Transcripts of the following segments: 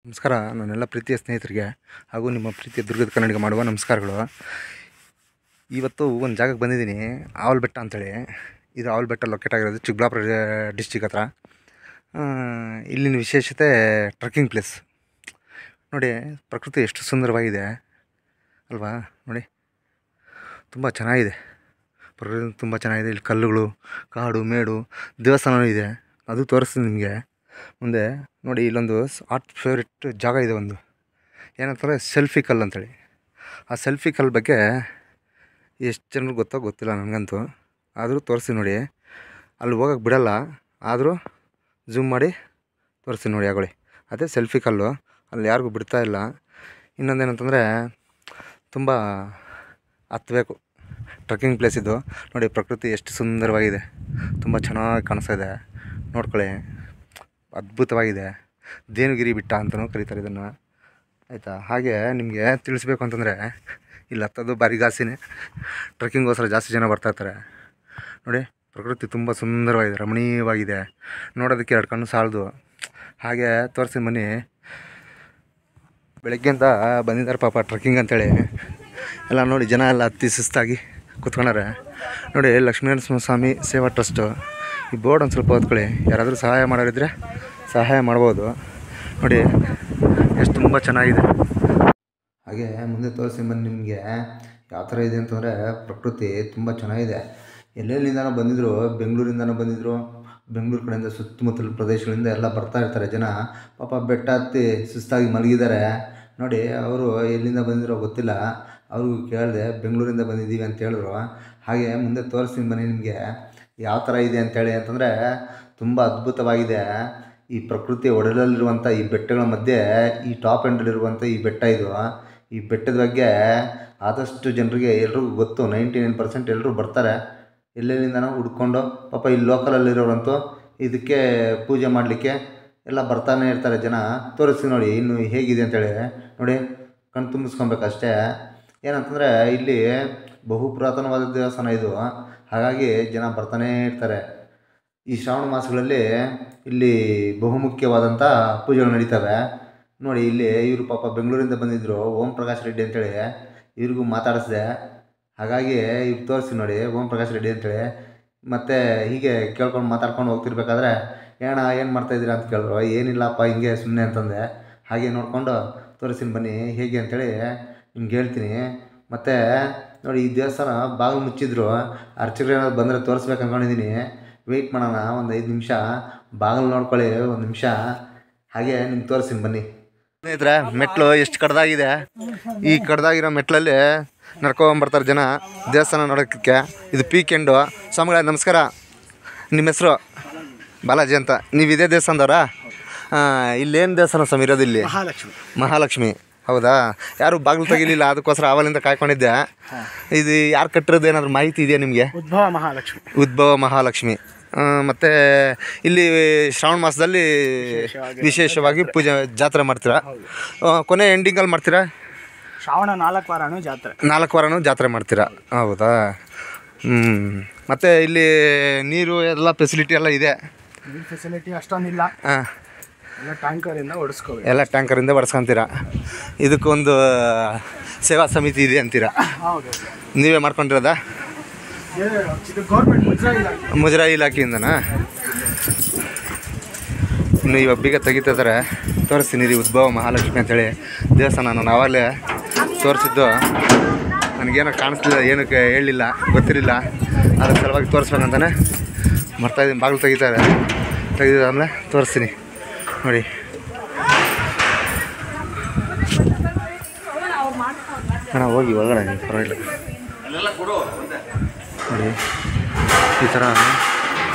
ನಮಸ್ಕಾರ. ನನ್ನೆಲ್ಲ ಪ್ರೀತಿಯ ಸ್ನೇಹಿತರಿಗೆ ಹಾಗೂ ನಿಮ್ಮ ಪ್ರೀತಿಯ ದುರ್ಗದ ಕನ್ನಡಿಗ ಮಾಡುವ ನಮಸ್ಕಾರಗಳು. ಇವತ್ತು ಒಂದು ಜಾಗಕ್ಕೆ ಬಂದಿದ್ದೀನಿ, ಆವಲಬೆಟ್ಟ ಅಂತೇಳಿ. ಇದು ಆವಲಬೆಟ್ಟ ಲೊಕೇಟ್ ಆಗಿರೋದು ಚಿಕ್ಕಬಳ್ಳಾಪುರ ಡಿಸ್ಟಿಕ್ ಹತ್ರ. ಇಲ್ಲಿನ ವಿಶೇಷತೆ ಟ್ರೆಕ್ಕಿಂಗ್ ಪ್ಲೇಸ್ ನೋಡಿ. ಪ್ರಕೃತಿ ಎಷ್ಟು ಸುಂದರವಾಗಿದೆ ಅಲ್ವಾ ನೋಡಿ, ತುಂಬ ಚೆನ್ನಾಗಿದೆ. ಪ್ರಕೃತಿ ತುಂಬ ಚೆನ್ನಾಗಿದೆ. ಇಲ್ಲಿ ಕಲ್ಲುಗಳು, ಕಾಡು ಮೇಡು, ದೇವಸ್ಥಾನ ಇದೆ, ಅದು ತೋರಿಸ್ತೀನಿ ನಿಮಗೆ ಮುಂದೆ. ನೋಡಿ, ಇಲ್ಲೊಂದು ಆರ್ಟ್ ಫೇವ್ರೆಟ್ ಜಾಗ ಇದೆ ಒಂದು, ಏನಂತಾರೆ ಸೆಲ್ಫಿ ಕಲ್ಲು ಅಂತೇಳಿ. ಆ ಸೆಲ್ಫಿ ಕಲ್ಲು ಬಗ್ಗೆ ಎಷ್ಟು ಜನರಿಗೆ ಗೊತ್ತೋ ಗೊತ್ತಿಲ್ಲ ನನಗಂತೂ, ಆದರೂ ತೋರಿಸ್ತೀನಿ ನೋಡಿ. ಅಲ್ಲಿ ಹೋಗೋಕ್ಕೆ ಬಿಡಲ್ಲ, ಆದರೂ ಝೂಮ್ ಮಾಡಿ ತೋರಿಸ್ತೀನಿ ನೋಡಿ. ಆಗೊಳ್ಳಿ, ಅದೇ ಸೆಲ್ಫಿ ಕಲ್ಲು. ಅಲ್ಲಿ ಯಾರಿಗೂ ಬಿಡ್ತಾ ಇಲ್ಲ. ಇನ್ನೊಂದೇನಂತಂದರೆ ತುಂಬ ಹತ್ತಬೇಕು. ಟ್ರೆಕ್ಕಿಂಗ್ ಪ್ಲೇಸ್ ಇದು ನೋಡಿ. ಪ್ರಕೃತಿ ಎಷ್ಟು ಸುಂದರವಾಗಿದೆ, ತುಂಬ ಚೆನ್ನಾಗಿ ಕಾಣಿಸ್ತಾ ಇದೆ, ನೋಡ್ಕೊಳ್ಳಿ. ಅದ್ಭುತವಾಗಿದೆ. ದೇವಗಿರಿ ಬೆಟ್ಟ ಅಂತಲೂ ಕರೀತಾರೆ ಇದನ್ನು, ಆಯಿತಾ. ಹಾಗೆ ನಿಮಗೆ ತಿಳಿಸ್ಬೇಕು ಅಂತಂದರೆ, ಇಲ್ಲಿ ಹತ್ತೋದು ಭಾರಿ ಜಾಸ್ತಿನೇ. ಟ್ರೆಕ್ಕಿಂಗೋಸ್ಕರ ಜಾಸ್ತಿ ಜನ ಬರ್ತಾಯಿರ್ತಾರೆ ನೋಡಿ. ಪ್ರಕೃತಿ ತುಂಬ ಸುಂದರವಾಗಿದೆ, ರಮಣೀಯವಾಗಿದೆ, ನೋಡೋದಕ್ಕೆ ಎರಡು ಕಣ್ಣು ಸಾಲದು. ಹಾಗೆ ತೋರಿಸಿ ಬನ್ನಿ. ಬೆಳಗ್ಗೆಯಿಂದ ಬಂದಿದ್ದಾರೆ ಪಾಪ ಟ್ರೆಕ್ಕಿಂಗ್ ಅಂತೇಳಿ. ಎಲ್ಲ ನೋಡಿ, ಜನ ಎಲ್ಲ ಹತ್ತಿ ಸುಸ್ತಾಗಿ ಕೂತ್ಕೊಂಡಾರೆ ನೋಡಿ. ಲಕ್ಷ್ಮೀನರಸಿಂಹಸ್ವಾಮಿ ಸೇವಾ ಟ್ರಸ್ಟು. ಈ ಬೋರ್ಡ್ ಒಂದು ಸ್ವಲ್ಪ ಓದ್ಕೊಳ್ಳಿ. ಯಾರಾದರೂ ಸಹಾಯ ಮಾಡೋರಿದ್ದರೆ ಸಹಾಯ ಮಾಡ್ಬೋದು ನೋಡಿ. ಎಷ್ಟು ತುಂಬ ಚೆನ್ನಾಗಿದೆ. ಹಾಗೆ ಮುಂದೆ ತೋರಿಸಿ ಬನ್ನಿ. ನಿಮಗೆ ಯಾವ ಥರ ಇದೆ ಅಂತಂದರೆ, ಪ್ರಕೃತಿ ತುಂಬ ಚೆನ್ನಾಗಿದೆ. ಎಲ್ಲೆಲ್ಲಿಂದನೂ ಬಂದಿದ್ದರು, ಬೆಂಗಳೂರಿಂದನೂ ಬಂದಿದ್ದರು, ಬೆಂಗಳೂರು ಕಡೆಯಿಂದ ಸುತ್ತಮುತ್ತಲ ಪ್ರದೇಶಗಳಿಂದ ಎಲ್ಲ ಬರ್ತಾ ಇರ್ತಾರೆ ಜನ. ಪಾಪ ಬೆಟ್ಟ ಹತ್ತಿ ಸುಸ್ತಾಗಿ ಮಲಗಿದ್ದಾರೆ ನೋಡಿ. ಅವರು ಎಲ್ಲಿಂದ ಬಂದಿರೋ ಗೊತ್ತಿಲ್ಲ, ಅವ್ರಿಗೂ ಕೇಳಿದೆ, ಬೆಂಗಳೂರಿಂದ ಬಂದಿದ್ದೀವಿ ಅಂತ ಹೇಳಿದ್ರು. ಹಾಗೆ ಮುಂದೆ ತೋರಿಸ್ತೀನಿ ಬನ್ನಿ ನಿಮಗೆ ಯಾವ ಥರ ಇದೆ ಅಂತೇಳಿ. ಅಂತಂದರೆ ತುಂಬ ಅದ್ಭುತವಾಗಿದೆ. ಈ ಪ್ರಕೃತಿ ಒಡಲಲ್ಲಿರುವಂಥ ಈ ಬೆಟ್ಟಗಳ ಮಧ್ಯೆ ಈ ಟಾಪ್ ಎಂಡಲ್ಲಿರುವಂಥ ಈ ಬೆಟ್ಟ ಇದು. ಈ ಬೆಟ್ಟದ ಬಗ್ಗೆ ಆದಷ್ಟು ಜನರಿಗೆ ಎಲ್ರಿಗೂ ಗೊತ್ತು. 99% ಎಲ್ಲರೂ ಬರ್ತಾರೆ, ಎಲ್ಲೆಲ್ಲಿಂದನೋ ಹುಡ್ಕೊಂಡು. ಪಾಪ ಇಲ್ಲಿ ಲೋಕಲಲ್ಲಿರೋರಂತೂ ಇದಕ್ಕೆ ಪೂಜೆ ಮಾಡಲಿಕ್ಕೆ ಎಲ್ಲ ಬರ್ತಾನೆ ಇರ್ತಾರೆ ಜನ. ತೋರಿಸ್ತೀನಿ ನೋಡಿ ಇನ್ನು ಹೇಗಿದೆ ಅಂತೇಳಿ ನೋಡಿ. ಕಣ್ಣು ತುಂಬಿಸ್ಕೊಬೇಕಷ್ಟೇ. ಏನಂತಂದರೆ ಇಲ್ಲಿ ಬಹು ಪುರಾತನವಾದ ದೇವಸ್ಥಾನ ಇದು, ಹಾಗಾಗಿ ಜನ ಬರ್ತಾನೇ ಇರ್ತಾರೆ. ಈ ಶ್ರಾವಣ ಮಾಸಗಳಲ್ಲಿ ಇಲ್ಲಿ ಬಹುಮುಖ್ಯವಾದಂಥ ಪೂಜೆಗಳು ನಡೀತವೆ ನೋಡಿ. ಇಲ್ಲಿ ಇವರು ಪಾಪ ಬೆಂಗಳೂರಿಂದ ಬಂದಿದ್ದರು, ಓಂ ಪ್ರಕಾಶ್ ರೆಡ್ಡಿ ಅಂತೇಳಿ. ಇವ್ರಿಗೂ ಮಾತಾಡಿಸಿದೆ, ಹಾಗಾಗಿ ಇವ್ರು ತೋರಿಸಿ ನೋಡಿ, ಓಂ ಪ್ರಕಾಶ್ ರೆಡ್ಡಿ ಅಂತೇಳಿ. ಮತ್ತು ಹೀಗೆ ಕೇಳ್ಕೊಂಡು ಮಾತಾಡ್ಕೊಂಡು ಹೋಗ್ತಿರ್ಬೇಕಾದ್ರೆ, ಏನು ಮಾಡ್ತಾಯಿದ್ದೀರಾ ಅಂತ ಕೇಳಿದ್ರು. ಏನಿಲ್ಲಪ್ಪ ಹಿಂಗೆ ಸುಮ್ಮನೆ ಅಂತಂದೆ. ಹಾಗೆ ನೋಡಿಕೊಂಡು ತೋರಿಸ್ತೀನಿ ಬನ್ನಿ ಹೇಗೆ ಅಂಥೇಳಿ ನಿಮ್ಗೆ ಹೇಳ್ತೀನಿ. ಮತ್ತು ನೋಡಿ, ಈ ದೇವಸ್ಥಾನ ಬಾಗಿಲು ಮುಚ್ಚಿದ್ರು. ಅರ್ಚಕರು ಏನಾದ್ರು ಬಂದರೆ ತೋರಿಸ್ಬೇಕು ಅಂದ್ಕೊಂಡಿದ್ದೀನಿ. ವೆಯ್ಟ್ ಮಾಡೋಣ ಒಂದು 5 ನಿಮಿಷ, ಬಾಗಿಲು ನೋಡ್ಕೊಳ್ಳಿ ಒಂದು ನಿಮಿಷ. ಹಾಗೆ ನಿಮ್ಗೆ ತೋರಿಸ್ತೀನಿ ಬನ್ನಿ. ಸ್ನೇಹಿತರೆ, ಮೆಟ್ಲು ಎಷ್ಟು ಕಡ್ದಾಗಿದೆ. ಈ ಕಡ್ದಾಗಿರೋ ಮೆಟ್ಲಲ್ಲಿ ನಡ್ಕೊಂಬರ್ತಾರೆ ಜನ ದೇವಸ್ಥಾನ ನೋಡೋಕ್ಕೆ. ಇದು ಪೀಕೆಂಡು. ಸ್ವಾಮಿಗಳೇ ನಮಸ್ಕಾರ. ನಿಮ್ಮ ಹೆಸರು? ಬಾಲಾಜಿ ಅಂತ. ನೀವು ಇದೇ ದೇವಸ್ಥಾನದವರಾ? ಇಲ್ಲೇನು ದೇವಸ್ಥಾನ ಸ್ವಾಮಿ ಇರೋದು? ಇಲ್ಲಿ ಮಹಾಲಕ್ಷ್ಮಿ. ಹೌದಾ? ಯಾರು ಬಾಗಿಲು ತೆಗಿಲಿಲ್ಲ, ಅದಕ್ಕೋಸ್ಕರ ಆವಲಿಂದ ಕಾಯ್ಕೊಂಡಿದ್ದೆ. ಇದು ಯಾರು ಕಟ್ಟಿರೋದು ಏನಾದರೂ ಮಾಹಿತಿ ಇದೆಯಾ ನಿಮಗೆ? ಉದ್ಭವ ಮಹಾಲಕ್ಷ್ಮಿ. ಮತ್ತು ಇಲ್ಲಿ ಶ್ರಾವಣ ಮಾಸದಲ್ಲಿ ವಿಶೇಷವಾಗಿ ಪೂಜೆ ಜಾತ್ರೆ ಮಾಡ್ತೀರಾ? ಕೊನೆ ಎಂಡಿಂಗಲ್ಲಿ ಮಾಡ್ತೀರಾ? ಶ್ರಾವಣ 4 ವಾರನೂ ಜಾತ್ರೆ ಮಾಡ್ತೀರಾ? ಹೌದಾ? ಮತ್ತು ಇಲ್ಲಿ ನೀರು ಎಲ್ಲ ಫೆಸಿಲಿಟಿ ಎಲ್ಲ ಇದೆ? ಫೆಸಿಲಿಟಿ ಅಷ್ಟೊಂದಿಲ್ಲ. ಹಾಂ, ಎಲ್ಲ ಟ್ಯಾಂಕರಿಂದ ಹೊಡ್ಸ್ಕೊತೀರಾ? ಇದಕ್ಕೊಂದು ಸೇವಾ ಸಮಿತಿ ಇದೆ ಅಂತೀರಾ? ನೀವೇ ಮಾಡ್ಕೊಂಡಿರೋದಾ? ಮುಜರಾಯಿ ಇಲಾಖೆಯಿಂದನಾ? ಇನ್ನು ಇವಾಗ ಬೀಗ ತೆಗಿತಿದ್ದಾರೆ. ತೋರಿಸ್ತೀನಿ ರೀ, ಉದ್ಭವ ಮಹಾಲಕ್ಷ್ಮಿ ಅಂತೇಳಿ ದೇವಸ್ಥಾನ. ನಾನು ಆವಾಗಲೇ ತೋರಿಸಿದ್ದು, ನನಗೇನೋ ಕಾಣಿಸ್ಲಿಲ್ಲ, ಏನಕ್ಕೆ ಹೇಳಲಿಲ್ಲ, ಗೊತ್ತಿರಲಿಲ್ಲ. ಅದ್ರ ಸಲುವಾಗಿ ತೋರಿಸ್ಬೇಕಂತಾನೆ ಬರ್ತಾಯಿದ್ದೀನಿ. ಬಾಗಿಲು ತೆಗಿದಾದ್ಮೇಲೆ ತೋರಿಸ್ತೀನಿ ನೋಡಿ. ಅಣ್ಣ ಹೋಗಿ ಒಳಗಡೆ, ಪರವಾಗಿಲ್ಲ ನೋಡಿ. ಈ ಥರ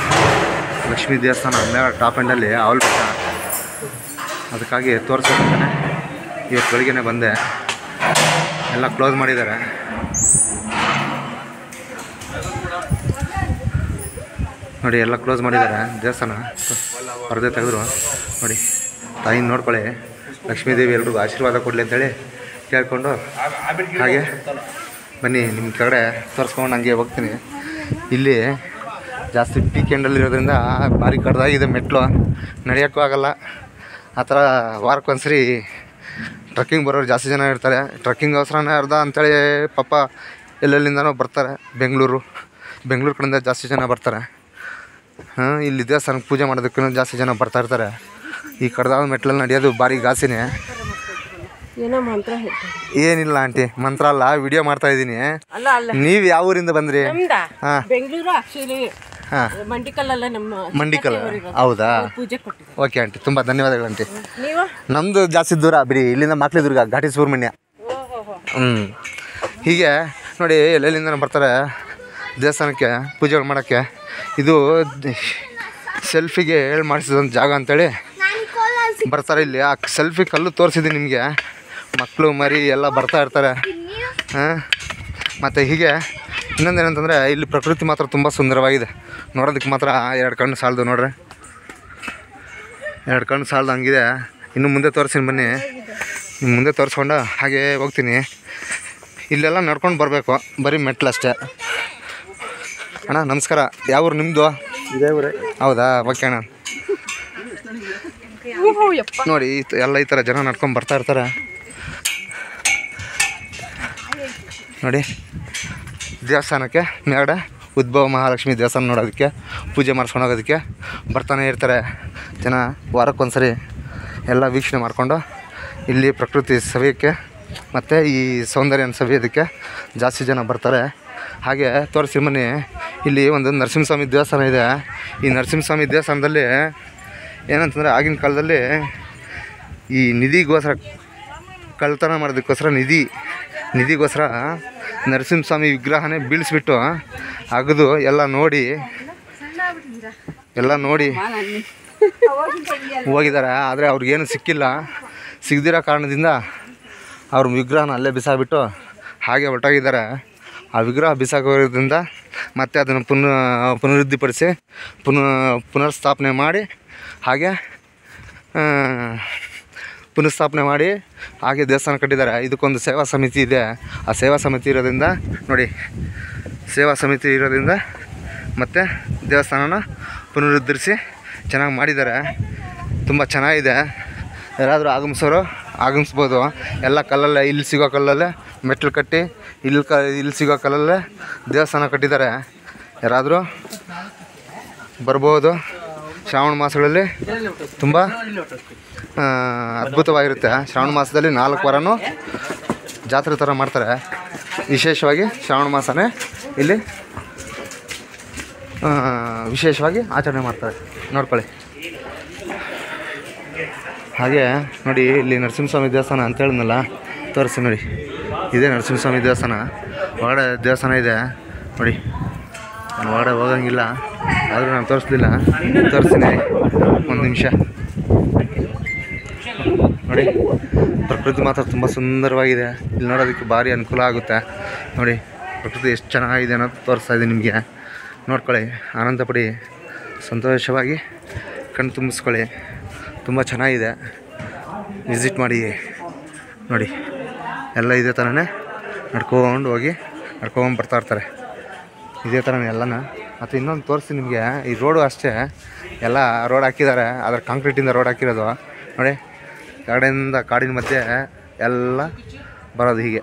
ಲಕ್ಷ್ಮೀ ದೇವಸ್ಥಾನ ಮೇಲೆ ಟಾಪ್ ಎಂಡಲ್ಲಿ ಆವಲಬೆಟ್ಟ. ಅದಕ್ಕಾಗಿ ತೋರಿಸ್ಬೇಕಂತಾನೆ ಇವತ್ತು ಬೆಳಗ್ಗೆನೇ ಬಂದೆ. ಎಲ್ಲ ಕ್ಲೋಸ್ ಮಾಡಿದ್ದಾರೆ ನೋಡಿ. ಎಲ್ಲ ಕ್ಲೋಸ್ ಮಾಡಿದ್ದಾರೆ ದೇವಸ್ಥಾನ. ಪರದೆ ತೆಗೆದ್ರು ನೋಡಿ. ತಾಯಿನ ನೋಡ್ಕೊಳ್ಳಿ. ಲಕ್ಷ್ಮೀದೇವಿ ಎಲ್ರಿಗೂ ಆಶೀರ್ವಾದ ಕೊಡಲಿ ಅಂತೇಳಿ ಕೇಳಿಕೊಂಡು ಹಾಗೆ ಬನ್ನಿ. ನಿಮ್ಮ ಕಡೆ ತೋರಿಸ್ಕೊಂಡು ಹಂಗೆ ಹೋಗ್ತೀನಿ. ಇಲ್ಲಿ ಜಾಸ್ತಿ ಪೀಕೆಂಡಲ್ಲಿರೋದ್ರಿಂದ ಭಾರಿ ಕಡ್ದಾಗಿದೆ ಮೆಟ್ಲು, ನಡೆಯೋಕ್ಕೂ ಆಗೋಲ್ಲ. ಆ ಥರ ವಾರಕ್ಕೊಂದ್ಸರಿ ಟ್ರಕ್ಕಿಂಗ್ ಬರೋರು ಜಾಸ್ತಿ ಜನ ಇರ್ತಾರೆ. ಟ್ರಕ್ಕಿಂಗೋಸ್ಕರನೇ ಅರ್ಧ ಅಂಥೇಳಿ ಪಾಪ ಎಲ್ಲೆಲ್ಲಿಂದನೋ ಬರ್ತಾರೆ. ಬೆಂಗಳೂರು ಕಡೆಯಿಂದ ಜಾಸ್ತಿ ಜನ ಬರ್ತಾರೆ. ಇಲ್ಲಿ ದೇವಸ್ಥಾನಕ್ಕೆ ಪೂಜೆ ಮಾಡೋದಕ್ಕೂ ಜಾಸ್ತಿ ಜನ ಬರ್ತಾಯಿರ್ತಾರೆ. ಈ ಕಡ್ದಾದ ಮೆಟ್ಲಲ್ಲಿ ನಡೆಯೋದು ಭಾರಿ ಗಾಸಿನೇ. ಏನೋ ಮಂತ್ರ ಹೇಳ್ತಾರೆ. ಏನಿಲ್ಲ ಆಂಟಿ, ಮಂತ್ರ ಅಲ್ಲ, ವಿಡಿಯೋ ಮಾಡ್ತಾ ಇದ್ದೀನಿ. ನೀವು ಯಾವ ಊರಿಂದ ಬಂದ್ರಿ? ಹಾಂ, ಬೆಂಗಳೂರು ಆಕ್ಚುಲಿ. ಹಾಂ, ಮಂಡಿಕಲ್ಲ ನಮ್ಮ ಮಂಡಿಕಲ್. ಹೌದಾ? ಪೂಜೆ ಕೊಟ್ಟಿದ್ದಾರೆ. ಓಕೆ ಆಂಟಿ, ತುಂಬ ಧನ್ಯವಾದಗಳು ಆಂಟಿ. ನೀವು? ನಮ್ಮದು ಜಾಸ್ತಿ ದೂರ ಬಿಡಿ, ಇಲ್ಲಿಂದ ಮಾಕ್ಲಿದುರ್ಗ, ಘಾಟಿ ಸುಬ್ರಹ್ಮಣ್ಯ. ಹೀಗೆ ನೋಡಿ ಎಲ್ಲೆಲ್ಲಿಂದ ಬರ್ತಾರೆ ದೇವಸ್ಥಾನಕ್ಕೆ ಪೂಜೆ ಮಾಡೋಕ್ಕೆ. ಇದು ಸೆಲ್ಫಿಗೆ ಹೇಳಿ ಮಾಡಿಸಿದಂಥ ಜಾಗ ಅಂತೇಳಿ ಬರ್ತಾರೆ. ಇಲ್ಲಿ ಆ ಸೆಲ್ಫಿ ಕಲ್ಲು ತೋರಿಸಿದ್ದೀನಿ ನಿಮಗೆ. ಮಕ್ಕಳು ಮರಿ ಎಲ್ಲ ಬರ್ತಾ ಇರ್ತಾರೆ. ಮತ್ತು ಹೀಗೆ ಇನ್ನೊಂದೇನಂತಂದರೆ ಇಲ್ಲಿ ಪ್ರಕೃತಿ ಮಾತ್ರ ತುಂಬ ಸುಂದರವಾಗಿದೆ. ನೋಡೋದಕ್ಕೆ ಮಾತ್ರ ಎರಡು ಕಣ್ಣು ಸಾಲದು. ನೋಡ್ರಿ, ಎರಡು ಕಣ್ಣು ಸಾಲದು ಹಂಗಿದೆ. ಇನ್ನು ಮುಂದೆ ತೋರಿಸ್ತೀನಿ ಬನ್ನಿ. ಮುಂದೆ ತೋರಿಸ್ಕೊಂಡು ಹಾಗೇ ಹೋಗ್ತೀನಿ. ಇಲ್ಲೆಲ್ಲ ನಡ್ಕೊಂಡು ಬರಬೇಕು, ಬರೀ ಮೆಟ್ಲು ಅಷ್ಟೇ. ಅಣ್ಣ ನಮಸ್ಕಾರ. ಯಾವ ಊರು ನಿಮ್ಮದು? ಇದೇ ಊರೇ. ಹೌದಾ? ಓಕೆ ಅಣ್ಣ. ನೋಡಿ ಎಲ್ಲ ಈ ಥರ ಜನ ನಡ್ಕೊಂಡು ಬರ್ತಾ ಇರ್ತಾರೆ. ನೋಡಿ ದೇವಸ್ಥಾನಕ್ಕೆ ಮೇಲ್ಗಡೆ ಉದ್ಭವ ಮಹಾಲಕ್ಷ್ಮಿ ದೇವಸ್ಥಾನ ನೋಡೋದಕ್ಕೆ, ಪೂಜೆ ಮಾಡಿಸ್ಕೊಂಡು ಹೋಗೋದಕ್ಕೆ ಬರ್ತಾನೆ ಇರ್ತಾರೆ ಜನ. ವಾರಕ್ಕೊಂದ್ಸರಿ ಎಲ್ಲ ವೀಕ್ಷಣೆ ಮಾಡಿಕೊಂಡು ಇಲ್ಲಿ ಪ್ರಕೃತಿ ಸವಿಯೋಕ್ಕೆ ಮತ್ತು ಈ ಸೌಂದರ್ಯನ ಸವಿಯೋದಕ್ಕೆ ಜಾಸ್ತಿ ಜನ ಬರ್ತಾರೆ. ಹಾಗೆ ತೋರಿಸಿ ಮನೆ ಇಲ್ಲಿ ಒಂದು ನರಸಿಂಹಸ್ವಾಮಿ ದೇವಸ್ಥಾನ ಇದೆ. ಈ ನರಸಿಂಹಸ್ವಾಮಿ ದೇವಸ್ಥಾನದಲ್ಲಿ ಏನಂತಂದರೆ ಆಗಿನ ಕಾಲದಲ್ಲಿ ಈ ನಿಧಿಗೋಸ್ಕರ, ಕಳ್ತನ ಮಾಡೋದಕ್ಕೋಸ್ಕರ ನಿಧಿಗೋಸ್ಕರ ನರಸಿಂಹಸ್ವಾಮಿ ವಿಗ್ರಹನೇ ಬೀಳಿಸ್ಬಿಟ್ಟು ಅಗದು ಎಲ್ಲ ನೋಡಿ ಹೋಗಿದ್ದಾರೆ. ಆದರೆ ಅವ್ರಿಗೇನು ಸಿಕ್ಕಿಲ್ಲ. ಸಿಗದಿರೋ ಕಾರಣದಿಂದ ಅವ್ರ ವಿಗ್ರಹನ ಅಲ್ಲೇ ಬಿಸಾಬಿಟ್ಟು ಹಾಗೆ ಹೊರಟೋಗಿದ್ದಾರೆ. ಆ ವಿಗ್ರಹ ಬಿಸಾಕೋದ್ರಿಂದ ಮತ್ತೆ ಅದನ್ನು ಪುನರುದ್ಧಿಪಡಿಸಿ ಪುನರ್ಸ್ಥಾಪನೆ ಮಾಡಿ ಹಾಗೆ ದೇವಸ್ಥಾನ ಕಟ್ಟಿದ್ದಾರೆ. ಇದಕ್ಕೊಂದು ಸೇವಾ ಸಮಿತಿ ಇದೆ. ಆ ಸೇವಾ ಸಮಿತಿ ಇರೋದ್ರಿಂದ ನೋಡಿ, ಮತ್ತು ದೇವಸ್ಥಾನನ ಪುನರುದ್ಧರಿಸಿ ಚೆನ್ನಾಗಿ ಮಾಡಿದ್ದಾರೆ. ತುಂಬ ಚೆನ್ನಾಗಿದೆ. ಯಾರಾದರೂ ಆಗಮಿಸೋರು ಆಗಮಿಸ್ಬೋದು. ಎಲ್ಲ ಕಲ್ಲಲ್ಲೇ, ಇಲ್ಲಿ ಸಿಗೋ ಕಲ್ಲಲ್ಲೇ ಮೆಟ್ಲು ಕಟ್ಟಿ ಇಲ್ಲಿ ಸಿಗೋ ಕಲ್ಲಲ್ಲೇ ದೇವಸ್ಥಾನ ಕಟ್ಟಿದ್ದಾರೆ. ಯಾರಾದರೂ ಬರ್ಬೋದು. ಶ್ರಾವಣ ಮಾಸಗಳಲ್ಲಿ ತುಂಬ ಅದ್ಭುತವಾಗಿರುತ್ತೆ. ಶ್ರಾವಣ ಮಾಸದಲ್ಲಿ 4 ವಾರನೂ ಜಾತ್ರೆ ಥರ ಮಾಡ್ತಾರೆ. ವಿಶೇಷವಾಗಿ ಶ್ರಾವಣ ಮಾಸನೇ ಇಲ್ಲಿ ವಿಶೇಷವಾಗಿ ಆಚರಣೆ ಮಾಡ್ತಾರೆ. ನೋಡ್ಕೊಳ್ಳಿ. ಹಾಗೆ ನೋಡಿ ಇಲ್ಲಿ ನರಸಿಂಹಸ್ವಾಮಿ ದೇವಸ್ಥಾನ ಅಂತ ಹೇಳಿದ್ನಲ್ಲ, ತೋರಿಸಿ ನೋಡಿ. ಇದೇ ನರಸಿಂಹಸ್ವಾಮಿ ದೇವಸ್ಥಾನ. ಒಳಗಡೆ ದೇವಸ್ಥಾನ ಇದೆ ನೋಡಿ. ನಾನು ಒಳಗಡೆ ಹೋಗಂಗಿಲ್ಲ, ಆದರೂ ನಾನು ತೋರಿಸ್ಲಿಲ್ಲ. ತೋರಿಸ್ತೀನಿ ಒಂದು ನಿಮಿಷ. ನೋಡಿ ಪ್ರಕೃತಿ ಮಾತ್ರ ತುಂಬ ಸುಂದರವಾಗಿದೆ. ಇಲ್ಲಿ ನೋಡೋದಕ್ಕೆ ಭಾರಿ ಅನುಕೂಲ ಆಗುತ್ತೆ. ನೋಡಿ ಪ್ರಕೃತಿ ಎಷ್ಟು ಚೆನ್ನಾಗಿದೆ ಅನ್ನೋದು ತೋರಿಸ್ತಾ ಇದ್ದೀನಿ ನಿಮಗೆ. ನೋಡ್ಕೊಳ್ಳಿ, ಆನಂದ ಪಡಿ, ಸಂತೋಷವಾಗಿ ಕಣ್ಣು ತುಂಬಿಸ್ಕೊಳ್ಳಿ. ತುಂಬ ಚೆನ್ನಾಗಿದೆ. ವಿಸಿಟ್ ಮಾಡಿ ನೋಡಿ. ಎಲ್ಲ ಇದೇ ಥರನೇ ನಡ್ಕೊಂಡು ಹೋಗಿ ನಡ್ಕೊಂಡು ಬರ್ತಾ ಇರ್ತಾರೆ. ಇದೇ ಥರನೇ ಎಲ್ಲನ. ಮತ್ತು ಇನ್ನೊಂದು ತೋರಿಸ್ತೀನಿ ನಿಮಗೆ. ಈ ರೋಡು ಅಷ್ಟೇ, ಎಲ್ಲ ರೋಡ್ ಹಾಕಿದ್ದಾರೆ. ಅದರ ಕಾಂಕ್ರೀಟಿಂದ ರೋಡ್ ಹಾಕಿರೋದು ನೋಡಿ. ಕಡೆಯಿಂದ ಕಾಡಿನ ಮಧ್ಯೆ ಎಲ್ಲ ಬರೋದು ಹೀಗೆ.